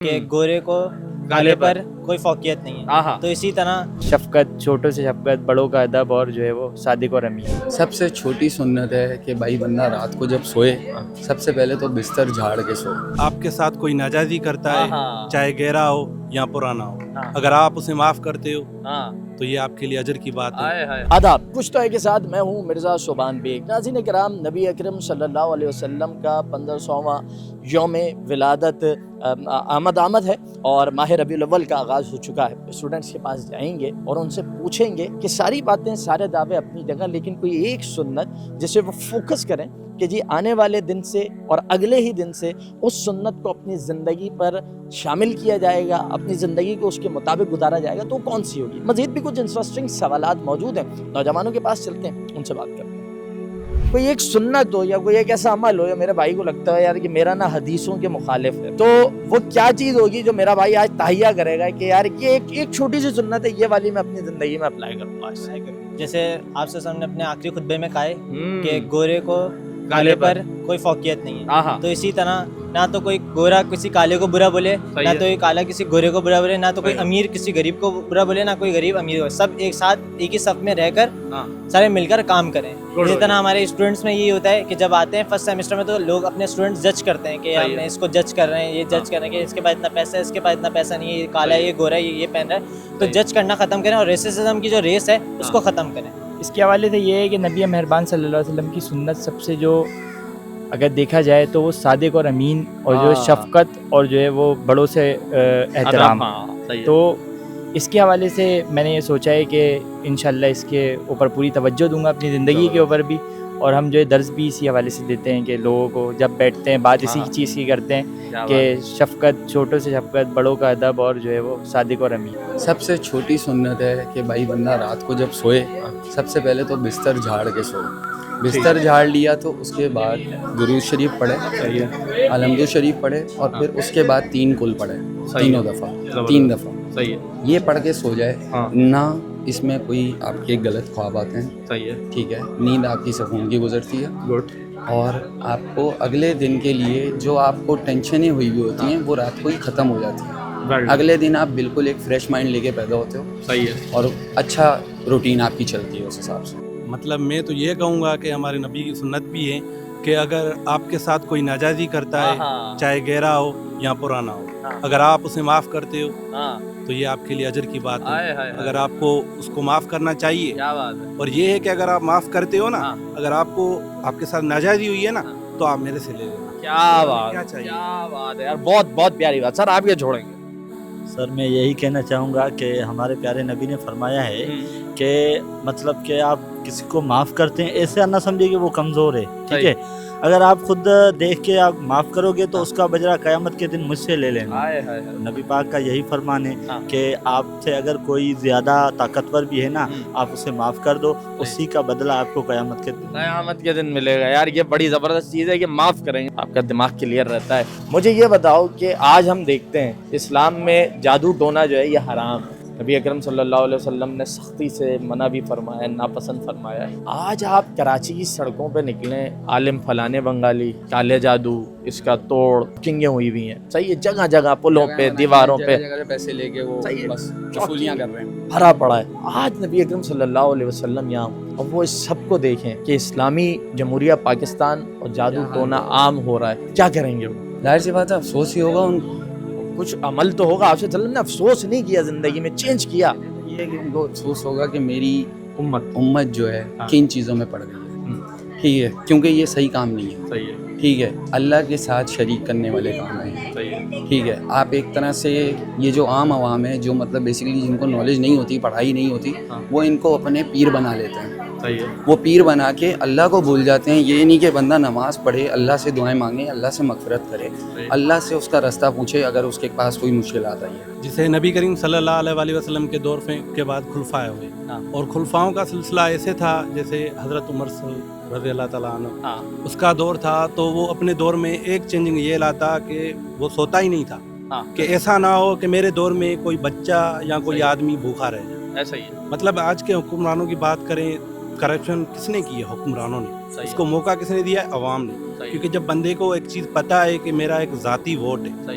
کہ گورے کو کالے پر کوئی فوقیت نہیں ہے. تو اسی طرح شفقت، چھوٹوں سے شفقت، بڑوں کا ادب اور جو ہے وہ صادق اور امین. سب سے چھوٹی سنت ہے کہ بھائی بندہ رات کو جب سوئے سب سے پہلے تو بستر جھاڑ کے سوئے. آپ کے ساتھ کوئی ناجائزی کرتا ہے چاہے گہرا ہو یا پرانا ہو، اگر آپ اسے معاف کرتے ہو تو یہ آپ کے لیے اجر کی بات ہے. آداب، کچھ تو ہے کے ساتھ میں ہوں مرزا شعبان بیگ. ناظرین کرام، نبی اکرم صلی اللہ علیہ وسلم کا 1500واں یوم ولادت آمد ہے اور ماہ ربیع الاول کا آغاز ہو چکا ہے. اسٹوڈنٹس کے پاس جائیں گے اور ان سے پوچھیں گے کہ ساری باتیں، سارے دعوے اپنی جگہ، لیکن کوئی ایک سنت جسے وہ فوکس کریں کہ جی آنے والے دن سے اور اگلے ہی دن سے اس سنت کو اپنی زندگی پر شامل کیا جائے گا، اپنی زندگی کو اس کے مطابق گزارا جائے گا، تو کون سی ہوگی؟ مزید بھی کچھ انٹرسٹنگ سوالات موجود ہیں، نوجوانوں کے پاس چلتے ہیں، ان سے بات کرتے ہیں. کوئی ایک سنت ہو یا کوئی ایک ایسا عمل ہو یا میرے بھائی کو لگتا ہے یار کہ میرا نا حدیثوں کے مخالف ہے، تو وہ کیا چیز ہوگی جو میرا بھائی آج تہیہ کرے گا کہ یار یہ ایک چھوٹی سی سنت ہے، یہ والی میں اپنی زندگی میں اپلائی کروں گا. جیسے آپ سے سامنے اپنے آخری خطبے میں کہا ہے کہ گورے کو کالے پر کوئی فوقیت نہیں ہے. تو اسی طرح نہ تو کوئی گورا کسی کالے کو برا بولے، نہ تو کوئی کالا کسی گورے کو برا بولے، نہ تو کوئی امیر کسی غریب کو برا بولے، نہ کوئی غریب امیر کو. سب ایک ساتھ ایک ہی صف میں رہ کر سارے مل کر کام کریں. اسی طرح ہمارے اسٹوڈنٹس میں یہی ہوتا ہے کہ جب آتے ہیں فرسٹ سیمسٹر میں تو لوگ اپنے اسٹوڈنٹس جج کرتے ہیں کہ ہم اس کو جج کر رہے ہیں، یہ جج کر رہے ہیں کہ اس کے پاس اتنا پیسہ ہے، اس کے پاس اتنا پیسہ نہیں ہے، یہ کالا ہے، یہ گورا ہے، یہ پہن رہا ہے. تو جج کرنا ختم کریں اور ریسزم کی جو ریس ہے اس کو ختم کریں. اس کے حوالے سے یہ ہے کہ نبی مہربان صلی اللہ علیہ وسلم کی سنت سب سے جو اگر دیکھا جائے تو وہ صادق اور امین اور جو شفقت اور جو ہے وہ بڑوں سے احترام. تو اس کے حوالے سے میں نے یہ سوچا ہے کہ انشاءاللہ اس کے اوپر پوری توجہ دوں گا اپنی زندگی کے اوپر بھی، اور ہم جو ہے درس بھی اسی حوالے سے دیتے ہیں کہ لوگوں کو جب بیٹھتے ہیں بات اسی چیز کی کرتے ہیں کہ شفقت، چھوٹوں سے شفقت، بڑوں کا ادب اور جو ہے وہ صادق اور امین. سب سے چھوٹی سنت ہے کہ بھائی بندہ رات کو جب سوئے سب سے پہلے تو بستر جھاڑ کے سوئے. بستر جھاڑ لیا تو اس کے بعد درود شریف پڑھے، الحمد شریف پڑھے، اور پھر اس کے بعد 3 کل پڑھے، تین دفعہ یہ پڑھ کے سو جائے. نہ اس میں کوئی آپ کے غلط خواب آتے ہیں، ٹھیک ہے، نیند آپ کی سکون کی گزرتی ہے، اور آپ کو اگلے دن کے لیے جو آپ کو ٹینشنیں ہوئی ہوئی ہوتی ہیں وہ رات کو ہی ختم ہو جاتی ہیں. اگلے دن آپ بالکل ایک فریش مائنڈ لے کے پیدا ہوتے ہو، اور اچھا روٹین آپ کی چلتی ہے اس حساب سے. مطلب میں تو یہ کہوں گا کہ ہمارے نبی کی سنت بھی ہے کہ اگر آپ کے ساتھ کوئی ناجائزی کرتا ہے چاہے گہرا ہو یا پرانا ہو، اگر آپ اسے معاف کرتے ہو تو یہ آپ کے لیے اجر کی بات ہے. اگر آپ کو اس کو معاف کرنا چاہیے، اور یہ ہے کہ اگر آپ معاف کرتے ہو نا، اگر آپ کو آپ کے ساتھ ناجائزی ہوئی ہے نا تو آپ میرے سے لے لینا. کیا بات ہے یار، بہت بہت پیاری بات. سر آپ کیا چھوڑیں گے؟ سر میں یہی کہنا چاہوں گا کہ ہمارے پیارے نبی نے فرمایا ہے کہ مطلب کہ آپ کسی کو معاف کرتے ہیں ایسے نہ سمجھے کہ وہ کمزور ہے، ٹھیک ہے. اگر آپ خود دیکھ کے آپ معاف کرو گے تو اس کا بجرا قیامت کے دن مجھ سے لے لینا. نبی پاک کا یہی فرمان ہے کہ آپ سے اگر کوئی زیادہ طاقتور بھی ہے نا، آپ اسے معاف کر دو، اسی کا بدلہ آپ کو قیامت کے دن ملے گا. یار یہ بڑی زبردست چیز ہے کہ معاف کریں گے، آپ کا دماغ کلیئر رہتا ہے. مجھے یہ بتاؤ کہ آج ہم دیکھتے ہیں اسلام میں جادو ٹونا جو ہے یہ حرام ہے. نبی اکرم صلی اللہ علیہ وسلم نے سختی سے منع بھی فرمایا ہے، ناپسند فرمایا ہے. آج آپ کراچی کی سڑکوں پہ نکلیں، عالم فلانے بنگالی، کالے جادو، اس کا توڑ، کنگیں ہوئی ہوئی ہیں، صحیح ہے، جگہ جگہ پلوں پہ، دیواروں پہ پیسے لے کے وہ بس وصولیاں کر رہے ہیں، بھرا پڑا ہے. آج نبی اکرم صلی اللہ علیہ وسلم یہاں، اور وہ اس سب کو دیکھیں کہ اسلامی جمہوریہ پاکستان اور جادو ٹونا عام ہو رہا ہے. کیا کریں گے وہ؟ ظاہر سی بات ہے افسوس ہی ہوگا ان کو. کچھ عمل تو ہوگا. آپ سے نے افسوس نہیں کیا، زندگی میں چینج کیا. یہ کہ ان کو افسوس ہوگا کہ میری امت جو ہے کن چیزوں میں پڑ گئی ہے، ٹھیک ہے، کیونکہ یہ صحیح کام نہیں ہے، ٹھیک ہے، اللہ کے ساتھ شریک کرنے والے کام ہیں، ٹھیک ہے. آپ ایک طرح سے یہ جو عام عوام ہے جو مطلب بیسیکلی جن کو نالج نہیں ہوتی، پڑھائی نہیں ہوتی، وہ ان کو اپنے پیر بنا لیتے ہیں. وہ پیر بنا کے اللہ کو بھول جاتے ہیں. یہ نہیں کہ بندہ نماز پڑھے، اللہ سے دعائیں مانگے، اللہ سے مغفرت کرے، اللہ سے اس کا راستہ پوچھے اگر اس کے پاس کوئی مشکلات آئی ہے. جسے نبی کریم صلی اللہ علیہ وسلم کے دور کے بعد خلفائے ہوئے، اور خلفاؤں کا سلسلہ ایسے تھا جیسے حضرت عمر رضی اللہ تعالیٰ عنہ، اس کا دور تھا تو وہ اپنے دور میں ایک چینجنگ یہ لاتا کہ وہ سوتا ہی نہیں تھا کہ ایسا نہ ہو کہ میرے دور میں کوئی بچہ یا کوئی آدمی بھوکا رہ جائے. ایسا ہی مطلب آج کے حکمرانوں کی بات کریں، کرپشن کس نے کی ہے؟ حکمرانوں نے. اس کو موقع کس نے دیا ہے؟ عوام نے. کیونکہ جب بندے کو ایک چیز پتہ ہے کہ میرا ایک ذاتی ووٹ ہے،